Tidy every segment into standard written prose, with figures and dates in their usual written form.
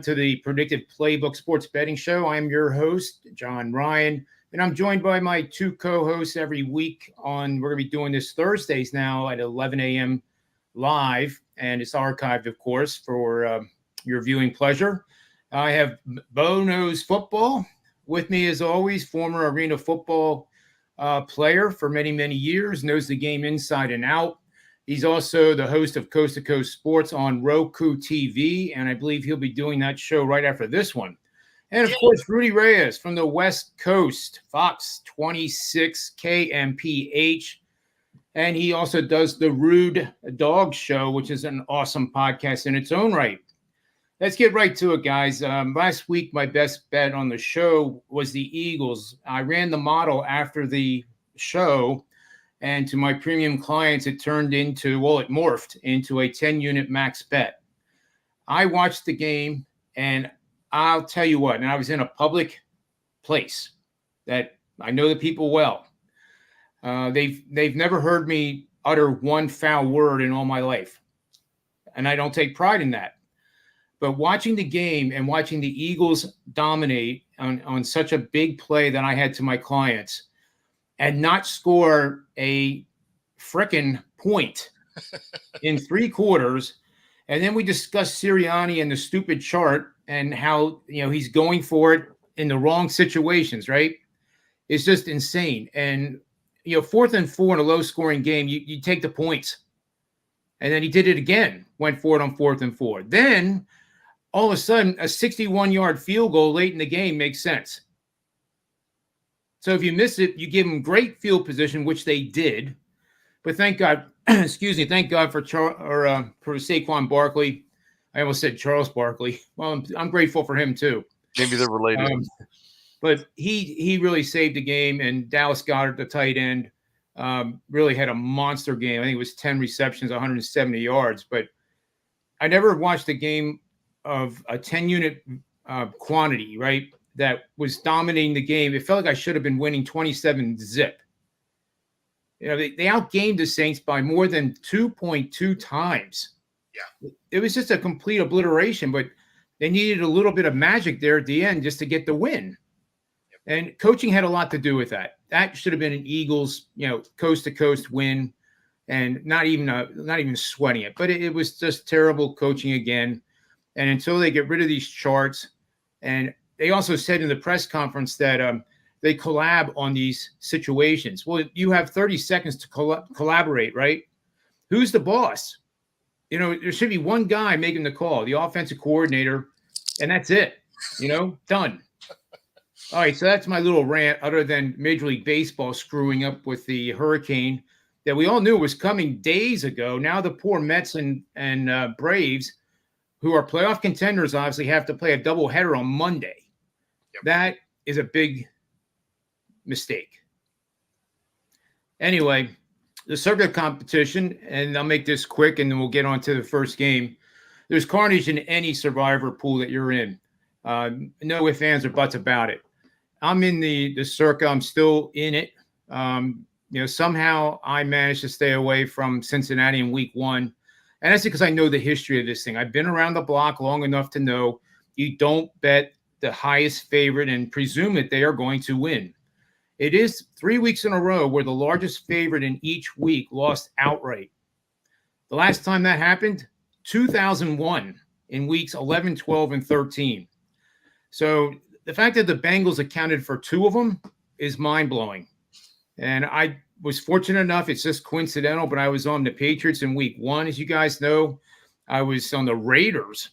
to the Predictive Playbook Sports Betting Show. I'm your host, John Ryan, and I'm joined by my two co-hosts every week we're going to be doing this Thursdays now at 11 a.m. live, and it's archived, of course, for your viewing pleasure. I have Bo Knows Football with me, as always, former arena football player for many, many years, knows the game inside and out. He's also the host of Coast to Coast Sports on Roku TV, and I believe he'll be doing that show right after this one. And, of course, Rudy Reyes from the West Coast, Fox 26 KMPH. And he also does the Rude Dog Show, which is an awesome podcast in its own right. Let's get right to it, guys. Last week, my best bet on the show was the Eagles. I ran the model after the show, and to my premium clients, it morphed into a 10-unit max bet. I watched the game, and I'll tell you what, and I was in a public place that I know the people well. They've never heard me utter one foul word in all my life, and I don't take pride in that. But watching the game and watching the Eagles dominate on such a big play that I had to my clients and not score a frickin' point in 3 quarters. And then we discussed Sirianni and the stupid chart and how, he's going for it in the wrong situations, right? It's just insane. And, 4th and 4 in a low-scoring game, you take the points. And then he did it again, went for it on 4th and 4. Then, all of a sudden, a 61-yard field goal late in the game makes sense. So if you miss it, you give them great field position, which they did. But thank God, thank God for Saquon Barkley. I almost said Charles Barkley. Well, I'm grateful for him too. Maybe they're related. But he really saved the game, and Dallas Goedert, the tight end, really had a monster game. I think it was 10 receptions, 170 yards. But I never watched a game of a 10-unit quantity, right, that was dominating the game. It felt like I should have been winning 27-zip. They outgamed the Saints by more than 2.2 times. Yeah. It was just a complete obliteration, but they needed a little bit of magic there at the end just to get the win. Yep. And coaching had a lot to do with that. That should have been an Eagles, coast-to-coast win, and not even sweating it. But it was just terrible coaching again. And until they get rid of these charts, and they also said in the press conference that they collab on these situations. Well, you have 30 seconds to collaborate, right? Who's the boss? There should be one guy making the call, the offensive coordinator, and that's it. Done. All right, so that's my little rant, other than Major League Baseball screwing up with the hurricane that we all knew was coming days ago. Now the poor Mets and Braves, who are playoff contenders, obviously have to play a doubleheader on Monday. Yep. That is a big mistake. Anyway, the circuit competition, and I'll make this quick, and then we'll get on to the first game. There's carnage in any survivor pool that you're in. No ifs, ands, or buts about it. I'm in the circuit. I'm still in it. Somehow I managed to stay away from Cincinnati in week 1. And that's because I know the history of this thing. I've been around the block long enough to know you don't bet the highest favorite and presume that they are going to win. It is 3 weeks in a row where the largest favorite in each week lost outright. The last time that happened, 2001, in weeks 11, 12, and 13. So the fact that the Bengals accounted for 2 of them is mind-blowing. And I was fortunate enough, it's just coincidental, but I was on the Patriots in week 1. As you guys know, I was on the Raiders.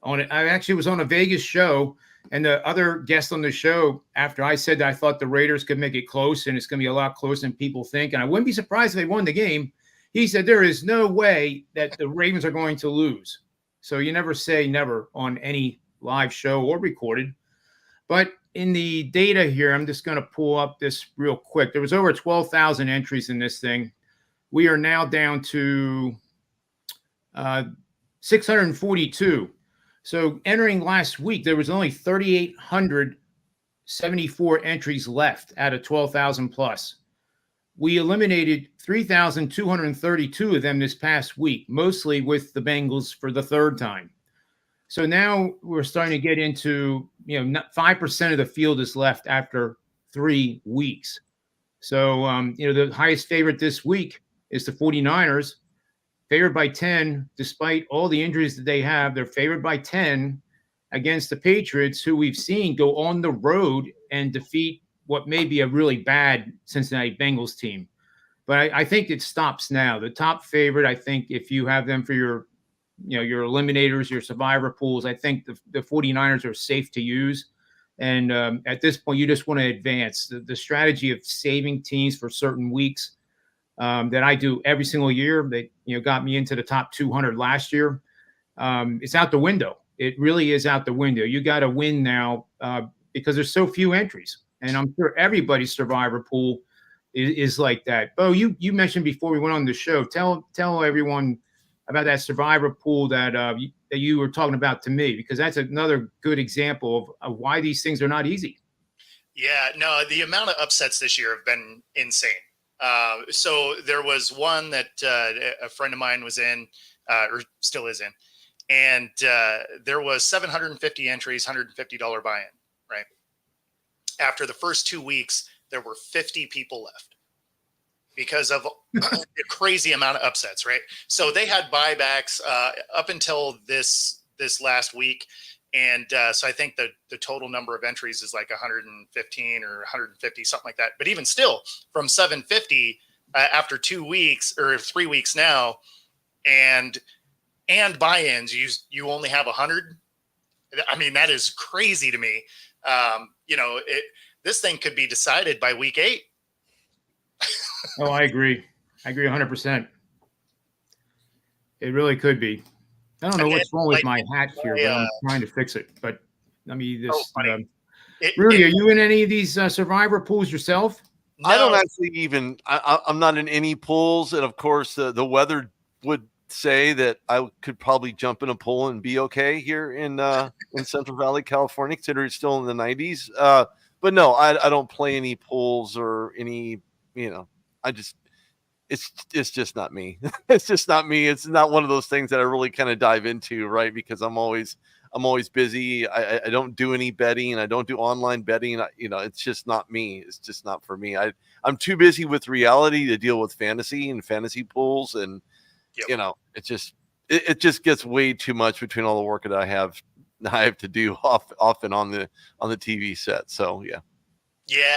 I actually was on a Vegas show, and the other guest on the show, after I said that I thought the Raiders could make it close, and it's going to be a lot closer than people think, and I wouldn't be surprised if they won the game, he said there is no way that the Ravens are going to lose. So you never say never on any live show or recorded. But in the data here, I'm just going to pull up this real quick. There was over 12,000 entries in this thing. We are now down to 642. So entering last week, there was only 3,874 entries left out of 12,000 plus. We eliminated 3,232 of them this past week, mostly with the Bengals for the 3rd time. So now we're starting to get into, not 5% of the field is left after 3 weeks. So, the highest favorite this week is the 49ers, favored by 10, despite all the injuries that they have. They're favored by 10 against the Patriots, who we've seen go on the road and defeat what may be a really bad Cincinnati Bengals team. But I think it stops now. The top favorite, I think, if you have them for your eliminators, your survivor pools, I think the 49ers are safe to use. And at this point, you just want to advance. The strategy of saving teams for certain weeks that I do every single year that got me into the top 200 last year, it's out the window. It really is out the window. You got to win now because there's so few entries. And I'm sure everybody's survivor pool is like that. Bo, you mentioned before we went on the show, tell everyone about that survivor pool that you were talking about to me, because that's another good example of why these things are not easy. Yeah, no, the amount of upsets this year have been insane. So there was one that a friend of mine was in, or still is in, and there was 750 entries, $150 buy-in, right? After the first 2 weeks, there were 50 people left because of the crazy amount of upsets, right? So they had buybacks up until this last week. And so I think the total number of entries is like 115 or 150, something like that. But even still, from 750 after 2 weeks or 3 weeks now, and buy-ins, you only have 100. I mean, that is crazy to me. This thing could be decided by week 8. Oh, I agree. I agree 100%. It really could be. I don't know what's wrong with my hat here, but I'm trying to fix it. But I mean, Rudy, are you in any of these survivor pools yourself? No. I don't actually even. I'm not in any pools, and of course, the weather would say that I could probably jump in a pool and be okay here in Central Valley, California, considering it's still in the 90s. But no, I don't play any pools or any. It's just not me. It's just not me. It's not one of those things that I really kind of dive into, right? Because I'm always busy. I don't do any betting, and I don't do online betting. It's just not me. It's just not for me. I'm too busy with reality to deal with fantasy and fantasy pools, and it just gets way too much between all the work that I have to do off and on the TV set. So yeah. Yeah,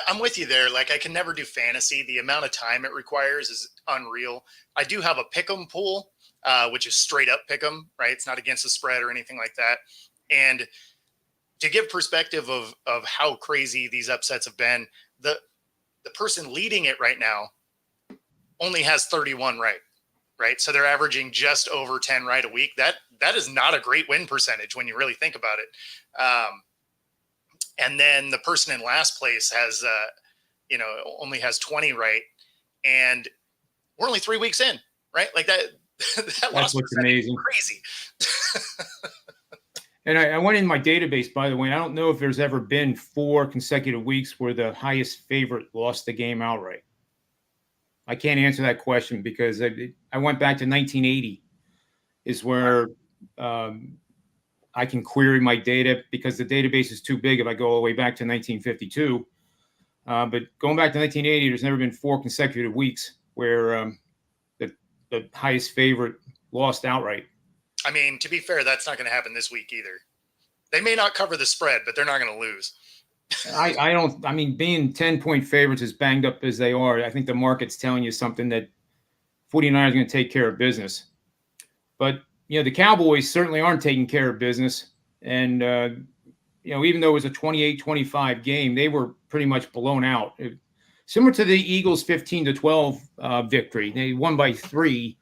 I'm with you there. Like, I can never do fantasy. The amount of time it requires is unreal. I do have a pick'em pool, which is straight up pick'em, right? It's not against the spread or anything like that. And to give perspective of how crazy these upsets have been, the person leading it right now only has 31 right? So they're averaging just over 10 right a week. That is not a great win percentage when you really think about it. And then the person in last place has, only has 20 right, and we're only 3 weeks in, right? Like that loss percentage is crazy. And I went in my database, by the way, and I don't know if there's ever been 4 consecutive weeks where the highest favorite lost the game outright. I can't answer that question because I went back to 1980 is where I can query my data because the database is too big if I go all the way back to 1952. But going back to 1980, there's never been 4 consecutive weeks where the highest favorite lost outright. I mean, to be fair, that's not going to happen this week either. They may not cover the spread, but they're not going to lose. I mean, being 10-point favorites as banged up as they are, I think the market's telling you something that 49ers are going to take care of business. But the Cowboys certainly aren't taking care of business. And, even though it was a 28-25 game, they were pretty much blown out. Similar to the Eagles' 15-12 victory. They won by 3,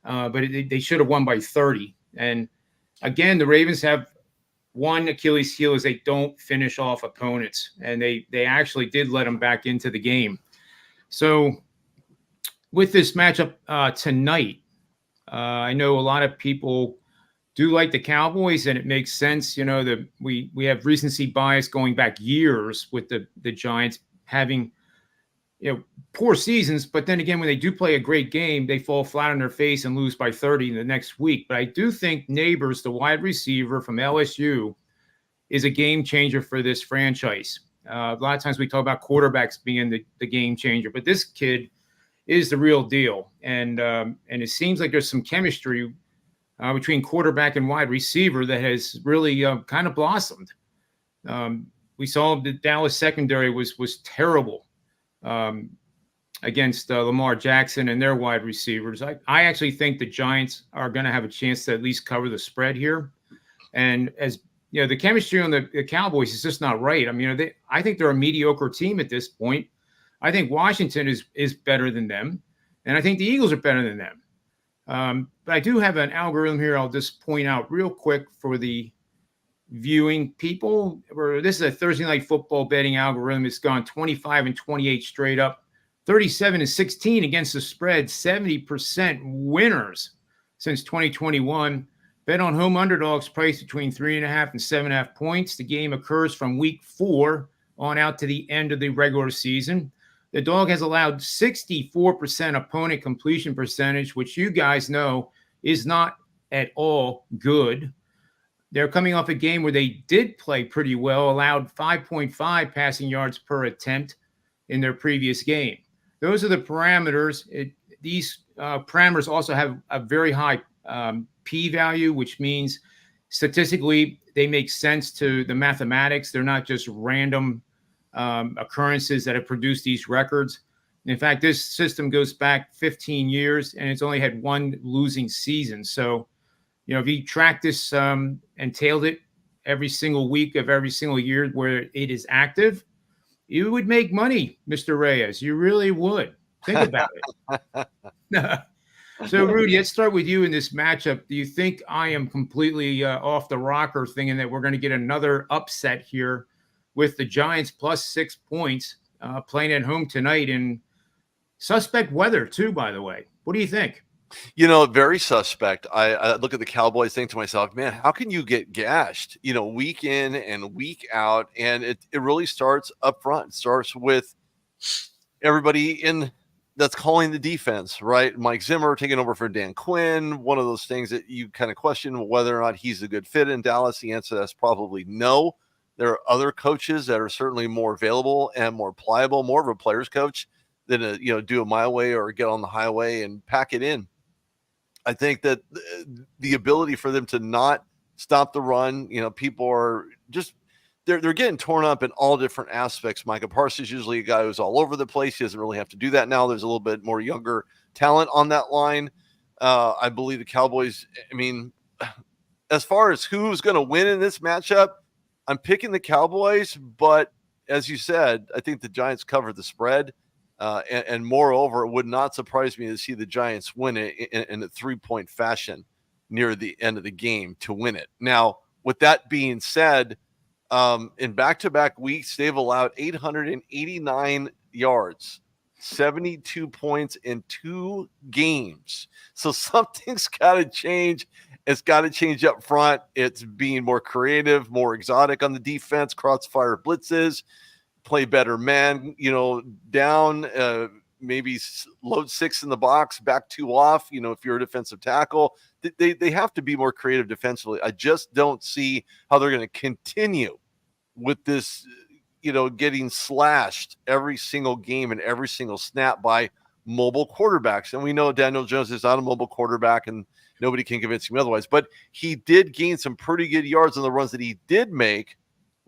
but they should have won by 30. And, again, the Ravens have one Achilles heel is they don't finish off opponents. And they actually did let them back into the game. So with this matchup tonight, I know a lot of people do like the Cowboys, and it makes sense. We have recency bias going back years with the Giants having poor seasons. But then again, when they do play a great game, they fall flat on their face and lose by 30 in the next week. But I do think Neighbors, the wide receiver from LSU, is a game changer for this franchise. A lot of times we talk about quarterbacks being the game changer, but this kid is the real deal. And it seems like there's some chemistry between quarterback and wide receiver that has really kind of blossomed. We saw the Dallas secondary was terrible against Lamar Jackson and their wide receivers. I actually think the Giants are going to have a chance to at least cover the spread here. And as the chemistry on the Cowboys is just not right. I mean, I think they're a mediocre team at this point. I think Washington is better than them, and I think the Eagles are better than them. But I do have an algorithm here I'll just point out real quick for the viewing people. This is a Thursday night football betting algorithm. It's gone 25-28 straight up, 37-16 against the spread, 70% winners since 2021. Bet on home underdogs priced between 3.5 and 7.5 points. The game occurs from week 4 on out to the end of the regular season. The dog has allowed 64% opponent completion percentage, which you guys know is not at all good. They're coming off a game where they did play pretty well, allowed 5.5 passing yards per attempt in their previous game. Those are the parameters. These parameters also have a very high p-value, which means statistically they make sense to the mathematics. They're not just random occurrences that have produced these records. In fact, this system goes back 15 years and it's only had one losing season. So, if you track this and tailed it every single week of every single year where it is active, you would make money, Mr. Reyes. You really would. Think about it. So, Rudy, let's start with you in this matchup. Do you think I am completely off the rocker thinking that we're going to get another upset here with the Giants plus 6 points playing at home tonight in suspect weather too, by the way? What do you think? Very suspect. I look at the Cowboys, think to myself, man, how can you get gashed, week in and week out? And it really starts up front. It starts with everybody that's calling the defense, right? Mike Zimmer taking over for Dan Quinn. One of those things that you kind of question whether or not he's a good fit in Dallas. The answer to that's probably no. There are other coaches that are certainly more available and more pliable, more of a player's coach than do a my way or get on the highway and pack it in. I think that the ability for them to not stop the run, people are just they're getting torn up in all different aspects. Micah Parsons is usually a guy who's all over the place. He doesn't really have to do that now. There's a little bit more younger talent on that line. I believe the Cowboys, as far as who's going to win in this matchup, I'm picking the Cowboys, but as you said, I think the Giants cover the spread. And moreover, it would not surprise me to see the Giants win it in a 3-point fashion near the end of the game to win it. Now, with that being said, in back-to-back weeks, they've allowed 889 yards, 72 points in 2 games. So something's got to change. It's got to change up front. It's being more creative, more exotic on the defense, crossfire blitzes, play better man, down, maybe load 6 in the box, back 2 off, if you're a defensive tackle. They have to be more creative defensively. I just don't see how they're going to continue with this, getting slashed every single game and every single snap by mobile quarterbacks. And we know Daniel Jones is not a mobile quarterback and nobody can convince him otherwise, but he did gain some pretty good yards on the runs that he did make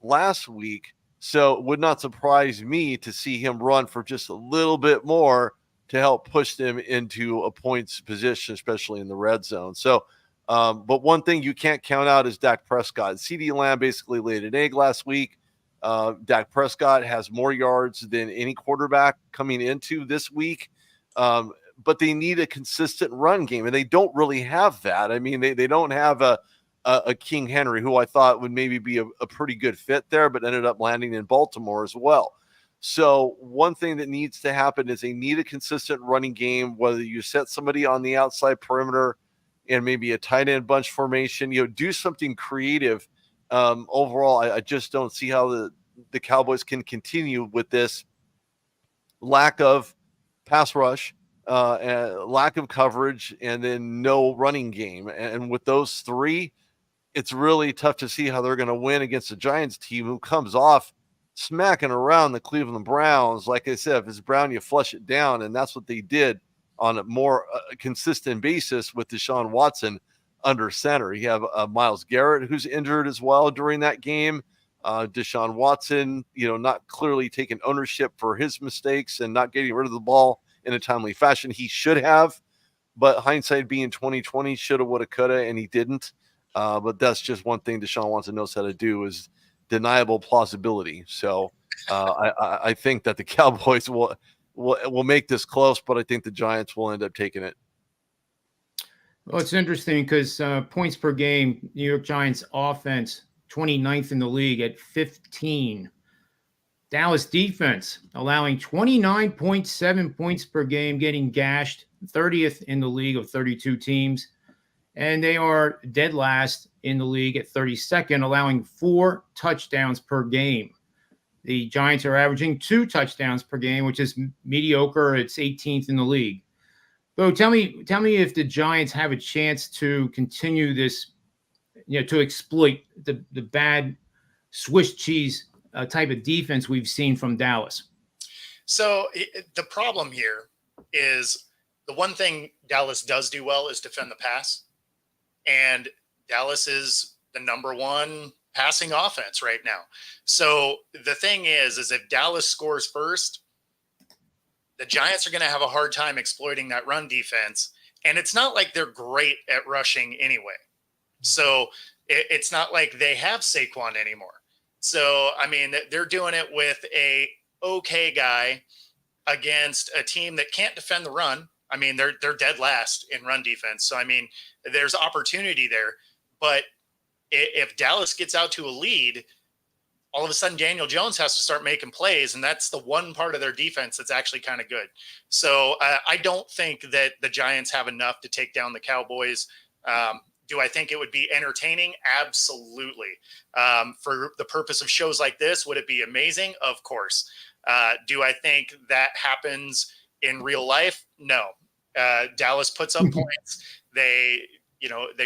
last week. So it would not surprise me to see him run for just a little bit more to help push them into a points position, especially in the red zone. So, but one thing you can't count out is Dak Prescott. CeeDee Lamb basically laid an egg last week. Dak Prescott has more yards than any quarterback coming into this week. But they need a consistent run game, and they don't really have that. They don't have a King Henry, who I thought would maybe be a pretty good fit there, but ended up landing in Baltimore as well. So one thing that needs to happen is they need a consistent running game, whether you set somebody on the outside perimeter and maybe a tight end bunch formation, do something creative. Overall, I just don't see how the Cowboys can continue with this lack of pass rush, lack of coverage, and then no running game. And with those three, it's really tough to see how they're going to win against the Giants team who comes off smacking around the Cleveland Browns. Like I said, if it's Brown, you flush it down. And that's what they did on a more consistent basis with Deshaun Watson under center. You have Myles Garrett, who's injured as well during that game. Deshaun Watson, not clearly taking ownership for his mistakes and not getting rid of the ball in a timely fashion. He should have, but hindsight being 2020, shoulda, woulda, coulda, and he didn't. But that's just one thing Deshaun Watson knows how to do, is deniable plausibility. So I think that the Cowboys will make this close, but I think the Giants will end up taking it. Well, it's interesting because points per game, New York Giants offense, 29th in the league at 15. Dallas defense allowing 29.7 points per game, getting gashed, 30th in the league of 32 teams. And they are dead last in the league at 32nd, allowing 4 touchdowns per game. The Giants are averaging 2 touchdowns per game, which is mediocre. It's 18th in the league. So tell me if the Giants have a chance to continue this, to exploit the bad Swiss cheese type of defense we've seen from Dallas. So the problem here is the one thing Dallas does do well is defend the pass. And Dallas is the number 1 passing offense right now. So the thing is if Dallas scores first, the Giants are going to have a hard time exploiting that run defense. And it's not like they're great at rushing anyway. So it's not like they have Saquon anymore. So, I mean, they're doing it with a okay guy against a team that can't defend the run. I mean, they're dead last in run defense. So, I mean, there's opportunity there. But if Dallas gets out to a lead, all of a sudden Daniel Jones has to start making plays, and that's the one part of their defense that's actually kind of good. So I don't think that the Giants have enough to take down the Cowboys. Do I think it would be entertaining? Absolutely. For the purpose of shows like this, would it be amazing? Of course. Do I think that happens in real life? No. Dallas puts up points. They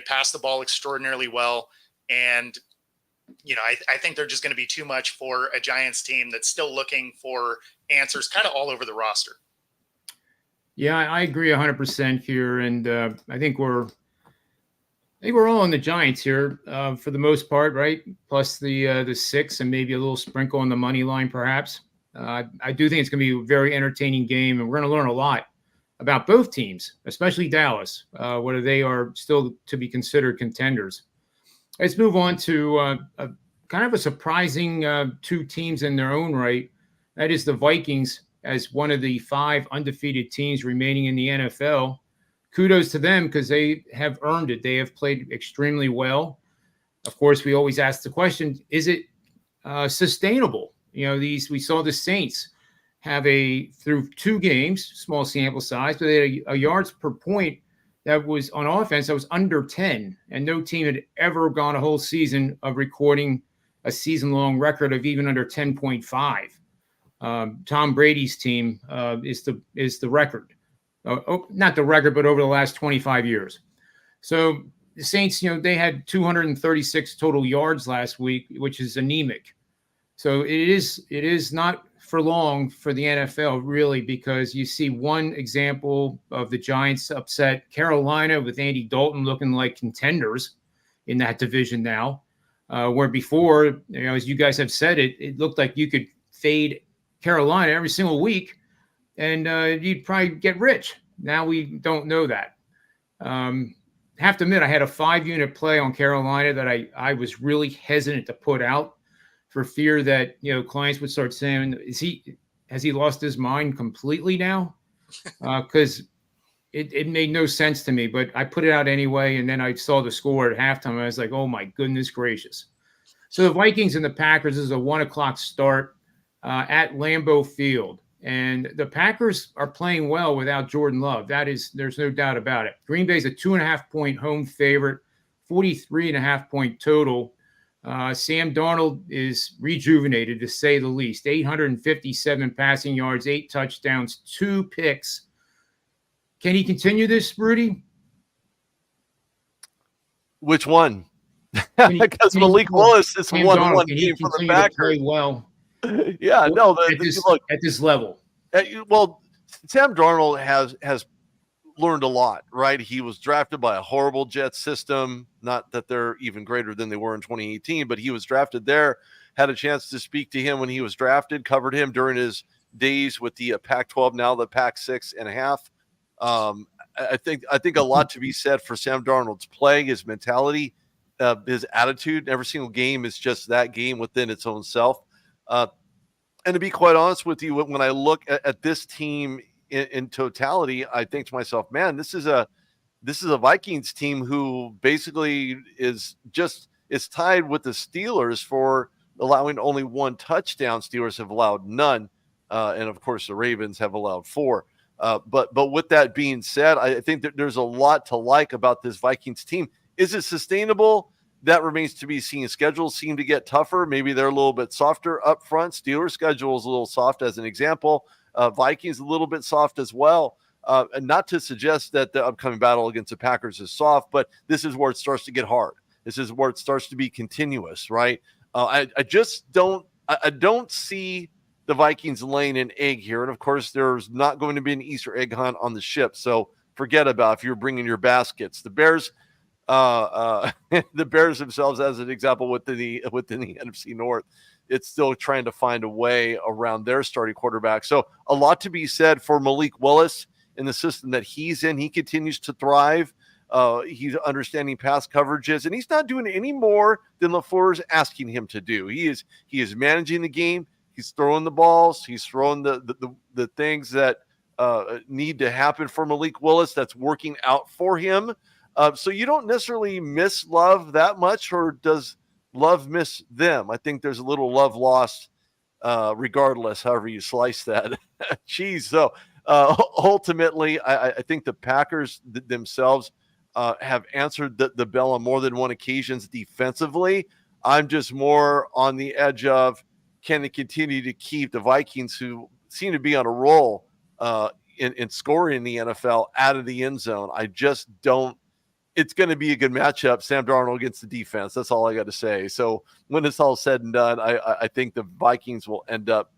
pass the ball extraordinarily well. And, I think they're just going to be too much for a Giants team that's still looking for answers kind of all over the roster. Yeah, I agree 100% here. And I think we're all on the Giants here for the most part, right? Plus the 6 and maybe a little sprinkle on the money line, perhaps. I do think it's going to be a very entertaining game, and we're going to learn a lot about both teams, especially Dallas, whether they are still to be considered contenders. Let's move on to a kind of a surprising 2 teams in their own right. That is the Vikings as one of the 5 undefeated teams remaining in the NFL. Kudos to them because they have earned it. They have played extremely well. Of course, we always ask the question, is it sustainable? We saw the Saints have through 2 games, small sample size, but they had a yards per point that was on offense that was under 10, and no team had ever gone a whole season of recording a season-long record of even under 10.5. Tom Brady's team is the record. Not the record, but over the last 25 years. So the Saints, they had 236 total yards last week, which is anemic. So it is not for long for the NFL, really, because you see one example of the Giants upset Carolina with Andy Dalton looking like contenders in that division now, where before, as you guys have said, it looked like you could fade Carolina every single week and you'd probably get rich. Now we don't know that. Have to admit, I had a 5-unit play on Carolina that I was really hesitant to put out for fear that, clients would start saying, has he lost his mind completely now? Because it made no sense to me, but I put it out anyway. And then I saw the score at halftime. I was like, oh my goodness gracious. So the Vikings and the Packers is a 1:00 start at Lambeau Field. And the Packers are playing well without Jordan Love. There's no doubt about it. Green Bay's a 2.5-point home favorite, 43.5-point total. Sam Darnold is rejuvenated, to say the least. 857 passing yards, 8 touchdowns, 2 picks. Can he continue this, Rudy? Which one? Can Because Malik Willis is Sam 1-1 Darnold, can he game for the continue to play Packers. well? Yeah, no. Look, at this level. Well, Sam Darnold has learned a lot, right? He was drafted by a horrible Jets system. Not that they're even greater than they were in 2018, but he was drafted there. Had a chance to speak to him when he was drafted. Covered him during his days with the Pac-12, now the Pac-6.5. I think a lot to be said for Sam Darnold's play, his mentality, his attitude. Every single game is just that game within its own self. And to be quite honest with you, when I look at this team in totality, I think to myself, man, this is a Vikings team who basically is tied with the Steelers for allowing only 1 touchdown. Steelers have allowed none, and of course the Ravens have allowed 4. But with that being said, I think that there's a lot to like about this Vikings team. Is it sustainable? That remains to be seen. Schedules seem to get tougher. Maybe they're a little bit softer up front. Steelers' schedule is a little soft, as an example. Vikings a little bit soft as well. And not to suggest that the upcoming battle against the Packers is soft, but this is where it starts to get hard. This is where it starts to be continuous, right? I just don't see the Vikings laying an egg here. And of course, there's not going to be an Easter egg hunt on the ship. So forget about if you're bringing your baskets. The Bears, the Bears themselves, as an example, within the NFC North, it's still trying to find a way around their starting quarterback. So a lot to be said for Malik Willis in the system that he's in. He continues to thrive. He's understanding pass coverages, and he's not doing any more than LaFleur is asking him to do. He is managing the game. He's throwing the balls. He's throwing the things that need to happen for Malik Willis. That's working out for him. So you don't necessarily miss Love that much, or does Love miss them? I think there's a little love lost, regardless, however you slice that. Jeez. So ultimately, I think the Packers themselves have answered the bell on more than one occasions defensively. I'm just more on the edge of, can they continue to keep the Vikings, who seem to be on a roll in scoring in the NFL, out of the end zone? I just don't. It's going to be a good matchup, Sam Darnold against the defense. That's all I got to say. So when it's all said and done, I think the Vikings will end up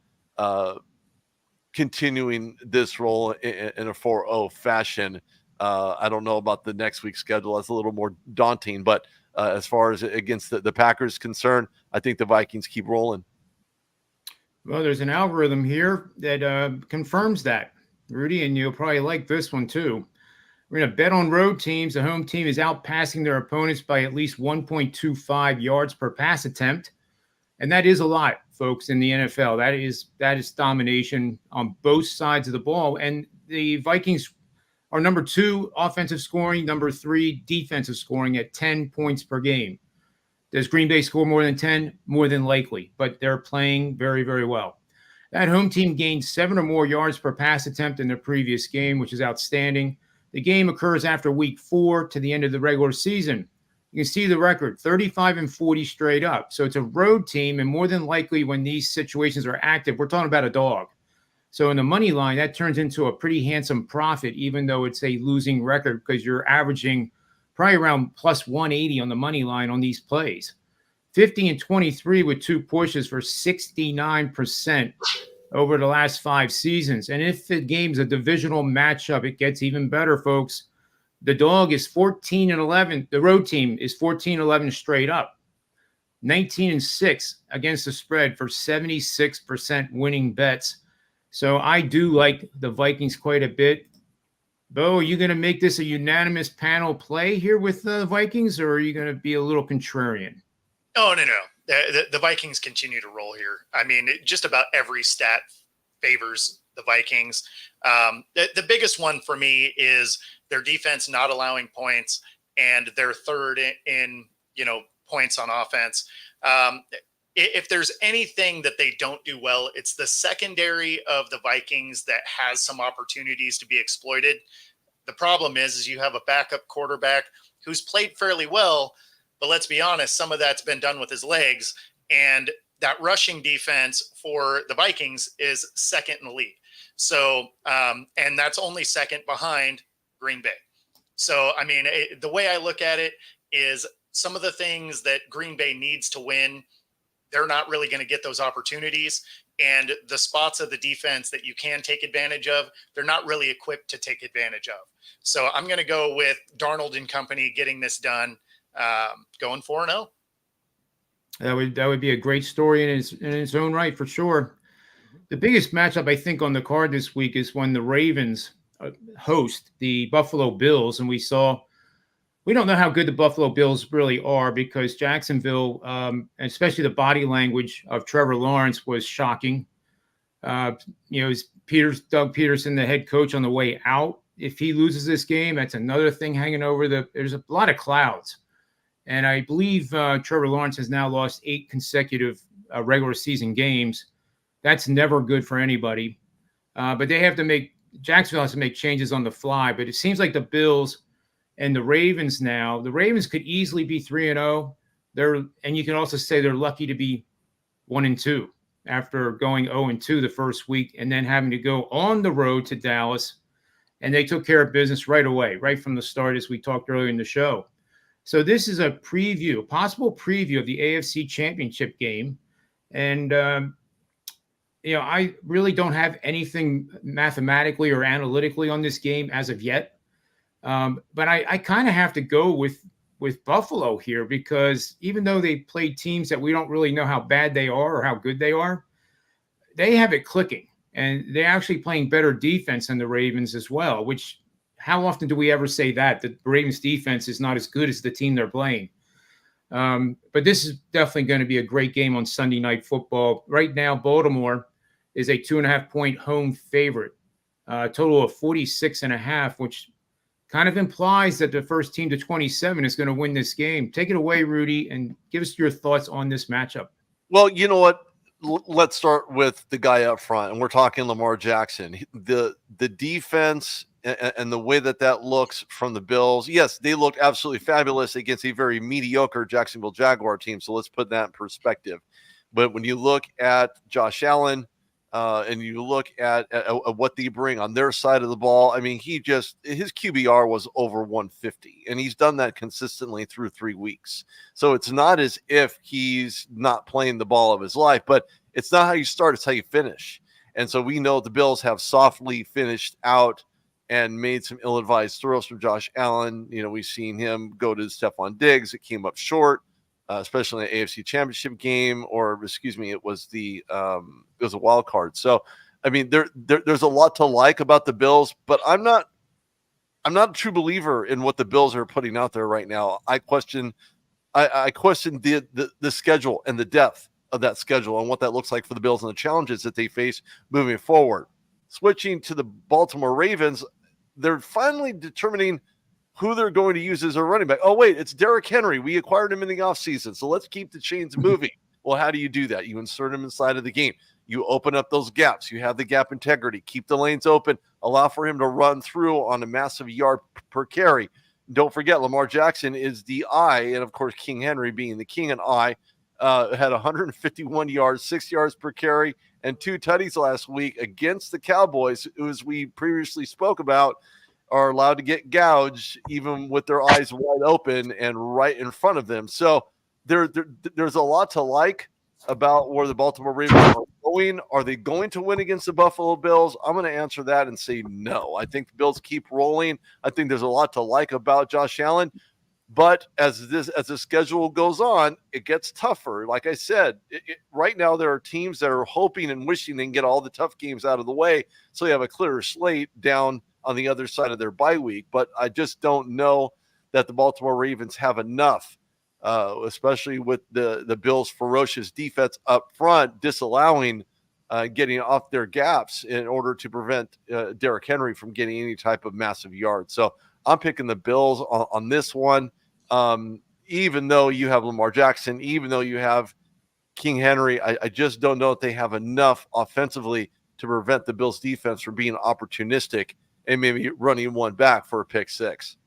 continuing this role in a 4-0 fashion. I don't know about the next week's schedule. That's a little more daunting. But as far as against the Packers concerned, I think the Vikings keep rolling. Well, there's an algorithm here that confirms that, Rudy, and you'll probably like this one too. We're going to bet on road teams. The home team is outpassing their opponents by at least 1.25 yards per pass attempt. And that is a lot, folks, in the NFL. That is domination on both sides of the ball. And the Vikings are number 2 offensive scoring, number 3 defensive scoring at 10 points per game. Does Green Bay score more than 10? More than likely, but they're playing very, very well. That home team gained 7 or more yards per pass attempt in their previous game, which is outstanding. The game occurs after week 4 to the end of the regular season. You can see the record, 35-40 straight up. So it's a road team, and more than likely when these situations are active, we're talking about a dog. So in the money line, that turns into a pretty handsome profit, even though it's a losing record, because you're averaging probably around plus 180 on the money line on these plays. 50-23 with 2 pushes for 69% over the last 5 seasons. And if the game's a divisional matchup, it gets even better, folks. The dog is 14-11. The road team is 14-11 straight up. 19-6 against the spread for 76% winning bets. So I do like the Vikings quite a bit. Bo, are you going to make this a unanimous panel play here with the Vikings, or are you going to be a little contrarian? Oh, no. The Vikings continue to roll here. I mean, just about every stat favors the Vikings. The biggest one for me is their defense not allowing points, and they're third in points on offense. If there's anything that they don't do well, it's the secondary of the Vikings that has some opportunities to be exploited. The problem is you have a backup quarterback who's played fairly well, But let's be honest, some of that's been done with his legs. And that rushing defense for the Vikings is second in the league. So, and that's only second behind Green Bay. So, I mean, the way I look at it is some of the things that Green Bay needs to win, they're not really going to get those opportunities. And the spots of the defense that you can take advantage of, they're not really equipped to take advantage of. So I'm going to go with Darnold and company getting this done, going 4-0. That would be a great story in its own right, for sure. The biggest matchup, I think, on the card this week is when the Ravens host the Buffalo Bills. And we don't know how good the Buffalo Bills really are, because Jacksonville, especially the body language of Trevor Lawrence, was shocking. Doug Peterson, the head coach, on the way out. If he loses this game, that's another thing hanging over there's a lot of clouds. And I believe Trevor Lawrence has now lost 8 consecutive regular season games. That's never good for anybody. But Jacksonville has to make changes on the fly. But it seems like the Bills and the Ravens now, the Ravens could easily be 3-0. And you can also say they're lucky to be 1-2 after going 0-2 the first week and then having to go on the road to Dallas. And they took care of business right away, right from the start, as we talked earlier in the show. So this is a possible preview of the AFC Championship game. And, I really don't have anything mathematically or analytically on this game as of yet. But I kind of have to go with Buffalo here, because even though they play teams that we don't really know how bad they are or how good they are, they have it clicking. And they're actually playing better defense than the Ravens as well, which how often do we ever say that the Ravens defense is not as good as the team they're playing? But this is definitely going to be a great game on Sunday Night Football. Right now, Baltimore is a 2.5-point home favorite, total of 46.5, which kind of implies that the first team to 27 is going to win this game. Take it away, Rudy, and give us your thoughts on this matchup. Well, you know what? Let's start with the guy up front, and we're talking Lamar Jackson. The defense and the way that looks from the Bills, yes, they look absolutely fabulous against a very mediocre Jacksonville Jaguar team. So let's put that in perspective. But when you look at Josh Allen, and you look at what they bring on their side of the ball, I mean, his QBR was over 150, and he's done that consistently through 3 weeks. So it's not as if he's not playing the ball of his life, but it's not how you start, it's how you finish. And so we know the Bills have softly finished out and made some ill-advised throws from Josh Allen. We've seen him go to Stephon Diggs. It came up short. Especially in the AFC Championship game, it was a wild card. So, I mean, there's a lot to like about the Bills, but I'm not a true believer in what the Bills are putting out there right now. I question the schedule and the depth of that schedule and what that looks like for the Bills and the challenges that they face moving forward. Switching to the Baltimore Ravens, they're finally determining who they're going to use as a running back. Oh, wait, it's Derrick Henry. We acquired him in the offseason, so let's keep the chains moving. Well, how do you do that? You insert him inside of the game. You open up those gaps. You have the gap integrity. Keep the lanes open. Allow for him to run through on a massive yard per carry. Don't forget, Lamar Jackson is the I, and, of course, King Henry being the king and I, had 151 yards, 6 yards per carry, and 2 tutties last week against the Cowboys, who, as we previously spoke about, are allowed to get gouged even with their eyes wide open and right in front of them. So there's a lot to like about where the Baltimore Ravens are going. Are they going to win against the Buffalo Bills? I'm going to answer that and say no. I think the Bills keep rolling. I think there's a lot to like about Josh Allen. But as the schedule goes on, it gets tougher. Like I said, right now there are teams that are hoping and wishing they can get all the tough games out of the way so they have a clearer slate down on the other side of their bye week. But I just don't know that the Baltimore Ravens have enough, especially with the Bills' ferocious defense up front, disallowing getting off their gaps in order to prevent Derrick Henry from getting any type of massive yards. So I'm picking the Bills on this one, even though you have Lamar Jackson, even though you have King Henry. I just don't know if they have enough offensively to prevent the Bills' defense from being opportunistic and maybe running one back for a pick six.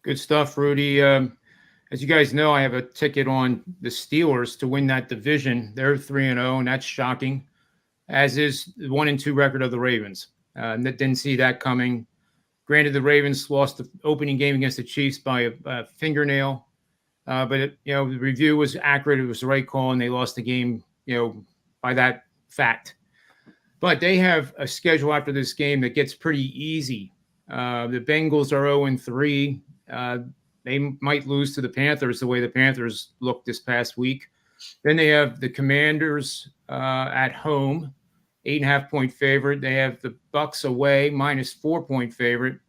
Good stuff, Rudy. As you guys know, I have a ticket on the Steelers to win that division. They're 3-0, and that's shocking, as is the 1-2 record of the Ravens. Didn't see that coming. Granted, the Ravens lost the opening game against the Chiefs by a fingernail, but the review was accurate. It was the right call, and they lost the game, by that fact. But they have a schedule after this game that gets pretty easy. The Bengals are 0-3. They might lose to the Panthers the way the Panthers looked this past week. Then they have the Commanders at home, 8.5-point favorite. They have the Bucks away, -4-point favorite.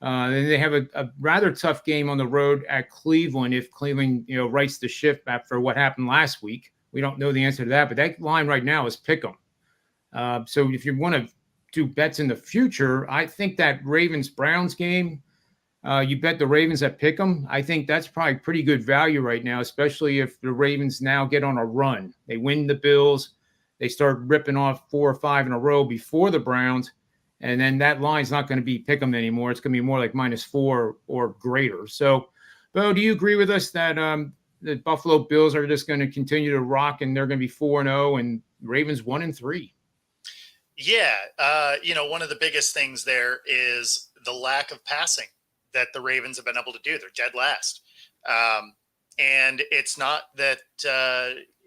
Then they have a rather tough game on the road at Cleveland if Cleveland, rights the ship after what happened last week. We don't know the answer to that, but that line right now is pick 'em. So if you want to do bets in the future, I think that Ravens-Browns game, you bet the Ravens at pick 'em. I think that's probably pretty good value right now, especially if the Ravens now get on a run. They win the Bills. They start ripping off 4 or 5 in a row before the Browns. And then that line's not going to be pick 'em anymore. It's going to be more like -4 or greater. So, Bo, do you agree with us that the Buffalo Bills are just going to continue to rock and they're going to be 4-0 and Ravens 1-3? Yeah. One of the biggest things there is the lack of passing that the Ravens have been able to do. They're dead last. And it's not that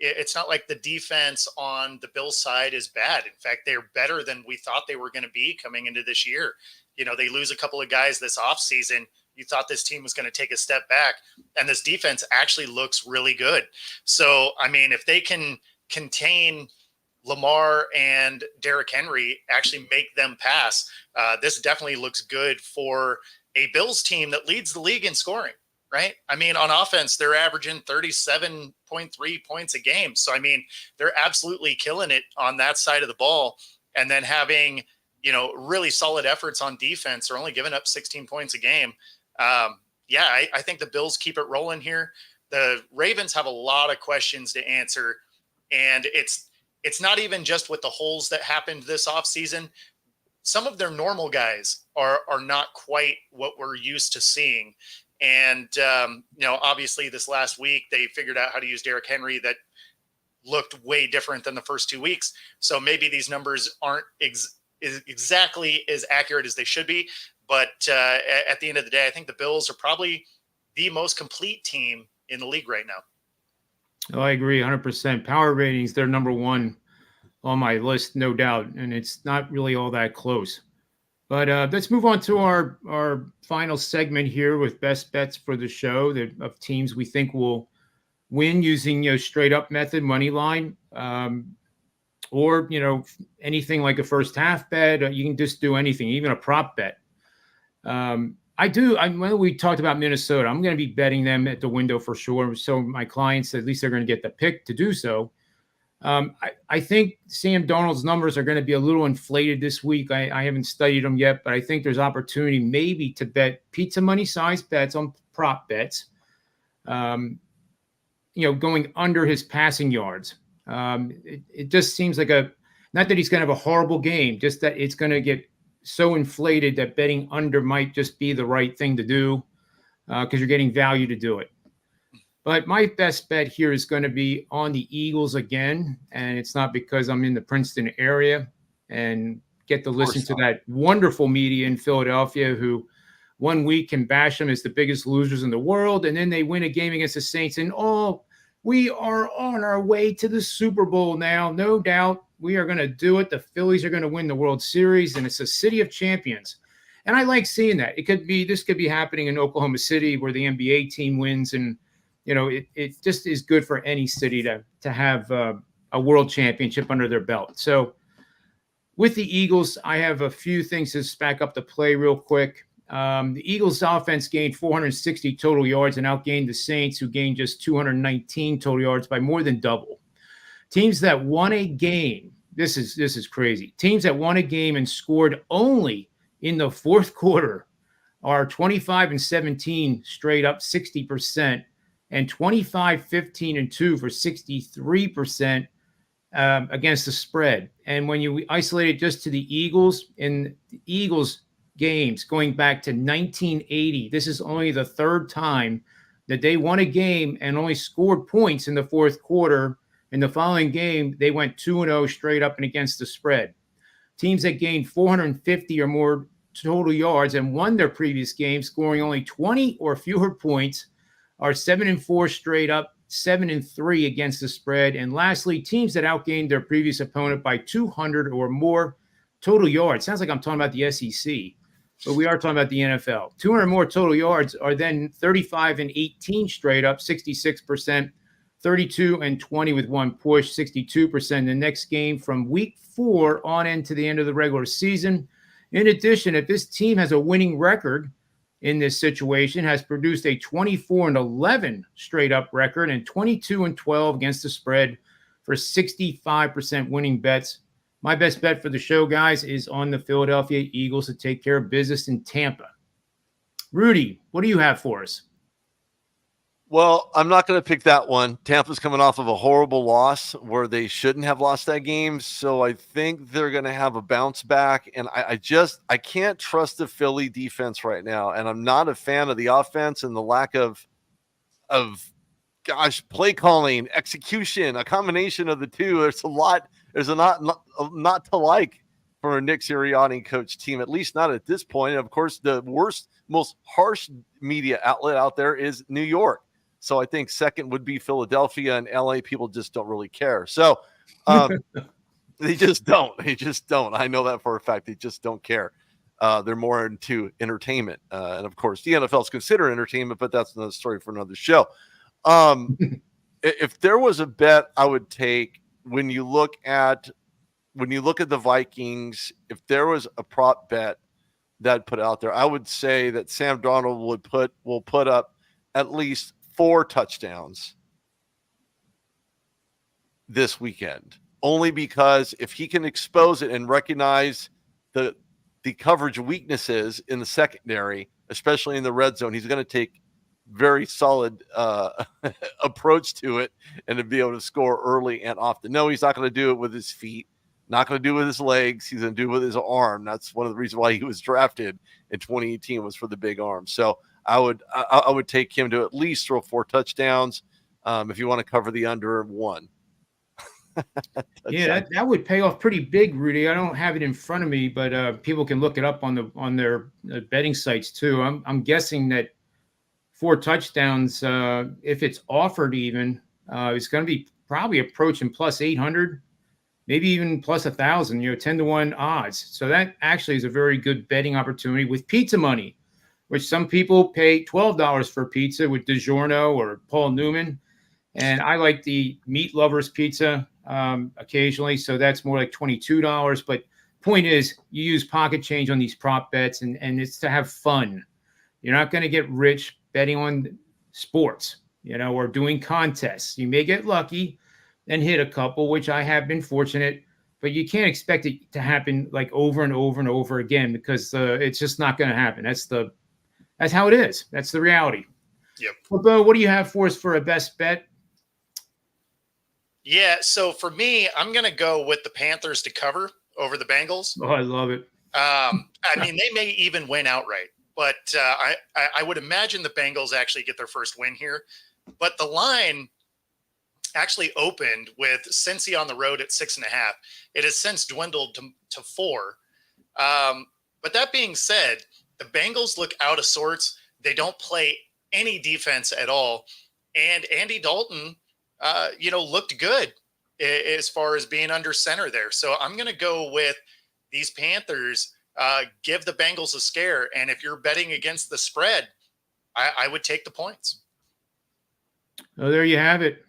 it's not like the defense on the Bills side is bad. In fact, they're better than we thought they were going to be coming into this year. They lose a couple of guys this offseason. You thought this team was going to take a step back, and this defense actually looks really good. So, I mean, if they can contain Lamar and Derrick Henry, actually make them pass, this definitely looks good for a Bills team that leads the league in scoring. Right. I mean, on offense, they're averaging 37.3 points a game. So, I mean, they're absolutely killing it on that side of the ball. And then having, really solid efforts on defense. They're only giving up 16 points a game. I think the Bills keep it rolling here. The Ravens have a lot of questions to answer. And it's not even just with the holes that happened this offseason. Some of their normal guys are not quite what we're used to seeing. And, obviously this last week, they figured out how to use Derrick Henry that looked way different than the first 2 weeks. So maybe these numbers aren't exactly as accurate as they should be. But at the end of the day, I think the Bills are probably the most complete team in the league right now. Oh, I agree 100%. Power ratings, they're number one on my list, no doubt. And it's not really all that close. But let's move on to our final segment here with best bets for the show of teams we think will win using straight up method, money line, or anything like a first half bet. You can just do anything, even a prop bet. When we talked about Minnesota, I'm going to be betting them at the window for sure. So my clients, at least they're going to get the pick to do so. I think Sam Darnold's numbers are going to be a little inflated this week. I haven't studied them yet, but I think there's opportunity maybe to bet pizza money size bets on prop bets, going under his passing yards. It just seems like not that he's going to have a horrible game, just that it's going to get so inflated that betting under might just be the right thing to do because you're getting value to do it. But my best bet here is going to be on the Eagles again. And it's not because I'm in the Princeton area and get to listen to that wonderful media in Philadelphia who 1 week can bash them as the biggest losers in the world. And then they win a game against the Saints and, we are on our way to the Super Bowl now. No doubt we are going to do it. The Phillies are going to win the World Series and it's a city of champions. And I like seeing that. This could be happening in Oklahoma City where the NBA team wins and, it just is good for any city to have a world championship under their belt. So with the Eagles, I have a few things to back up the play real quick. The Eagles offense gained 460 total yards and outgained the Saints, who gained just 219 total yards by more than double. Teams that won a game, this is crazy. Teams that won a game and scored only in the fourth quarter are 25-17, straight up 60%. And 25-15-2 for 63% against the spread. And when you isolate it just to the Eagles, in the Eagles games going back to 1980, this is only the third time that they won a game and only scored points in the fourth quarter. In the following game, they went 2-0 straight up and against the spread. Teams that gained 450 or more total yards and won their previous game, scoring only 20 or fewer points, are 7-4 straight up, 7-3 against the spread. And lastly, teams that outgained their previous opponent by 200 or more total yards. Sounds like I'm talking about the SEC, but we are talking about the NFL. 200 or more total yards are then 35-18 straight up, 66%. 32-20 with one push, 62%. The next game from week 4 on into the end of the regular season. In addition, if this team has a winning record in this situation, has produced a 24-11 straight up record and 22-12 against the spread for 65% winning bets. My best bet for the show, guys, is on the Philadelphia Eagles to take care of business in Tampa. Rudy, what do you have for us? Well, I'm not going to pick that one. Tampa's coming off of a horrible loss where they shouldn't have lost that game. So I think they're going to have a bounce back. And I can't trust the Philly defense right now. And I'm not a fan of the offense and the lack of play calling, execution, a combination of the two. There's a not to like for a Nick Sirianni coach team, at least not at this point. And of course, the most harsh media outlet out there is New York. So I think second would be Philadelphia, and LA people just don't really care. So they just don't. I know that for a fact. They just don't care. They're more into entertainment. And of course, the NFL is considered entertainment, but that's another story for another show. If there was a bet I would take when you look at the Vikings, if there was a prop bet that put out there, I would say that Sam Darnold will put up at least 4 touchdowns this weekend, only because if he can expose it and recognize the coverage weaknesses in the secondary, especially in the red zone, he's going to take very solid approach to it and to be able to score early and often. No, he's not going to do it with his feet, not going to do it with his legs. He's going to do it with his arm. That's one of the reasons why he was drafted in 2018 was for the big arm. So I would take him to at least throw 4 touchdowns. If you want to cover the under 1. Yeah, that would pay off pretty big, Rudy. I don't have it in front of me, but people can look it up on their betting sites too. I'm guessing that 4 touchdowns, if it's offered even, it's going to be probably approaching plus 800, maybe even plus 1,000. 10-1 odds. So that actually is a very good betting opportunity with pizza money, which some people pay $12 for pizza with DiGiorno or Paul Newman. And I like the Meat Lovers pizza occasionally, so that's more like $22. But point is, you use pocket change on these prop bets, and it's to have fun. You're not going to get rich betting on sports, or doing contests. You may get lucky and hit a couple, which I have been fortunate, but you can't expect it to happen like over and over and over again because it's just not going to happen. That's how it is. That's the reality. Yep. Well, Bo, what do you have for us for a best bet? Yeah, so for me, I'm going to go with the Panthers to cover over the Bengals. Oh, I love it. I mean, they may even win outright, but I would imagine the Bengals actually get their first win here. But the line actually opened with Cincy on the road at 6.5. It has since dwindled to 4. But that being said, the Bengals look out of sorts. They don't play any defense at all. And Andy Dalton, looked good as far as being under center there. So I'm going to go with these Panthers, give the Bengals a scare. And if you're betting against the spread, I would take the points. Oh, there you have it.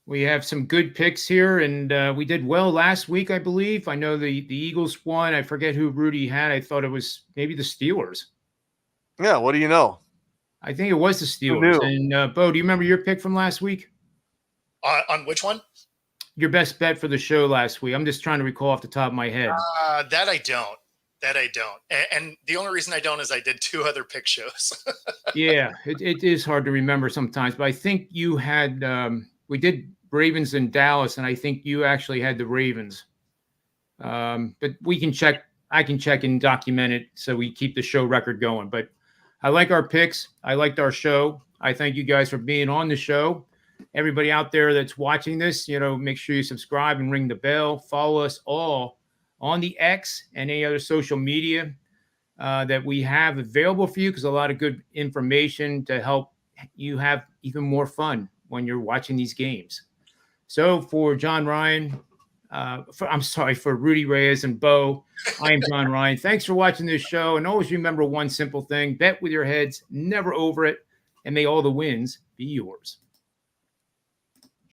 We have some good picks here, and we did well last week, I believe. I know the Eagles won. I forget who Rudy had. I thought it was maybe the Steelers. Yeah, what do you know? I think it was the Steelers. And Bo, do you remember your pick from last week? On which one? Your best bet for the show last week. I'm just trying to recall off the top of my head. That I don't. And the only reason I don't is I did 2 other pick shows. Yeah, it is hard to remember sometimes. But I think you had we did Ravens in Dallas, and I think you actually had the Ravens. But we can check. I can check and document it so we keep the show record going. But I like our picks. I liked our show. I thank you guys for being on the show. Everybody out there that's watching this, make sure you subscribe and ring the bell. Follow us all on the X and any other social media that we have available for you, because a lot of good information to help you have even more fun when you're watching these games. So for John Ryan, for Rudy, Reyes, and Bo, I am John Ryan. Thanks for watching this show. And always remember one simple thing: bet with your heads, never over it, and may all the wins be yours.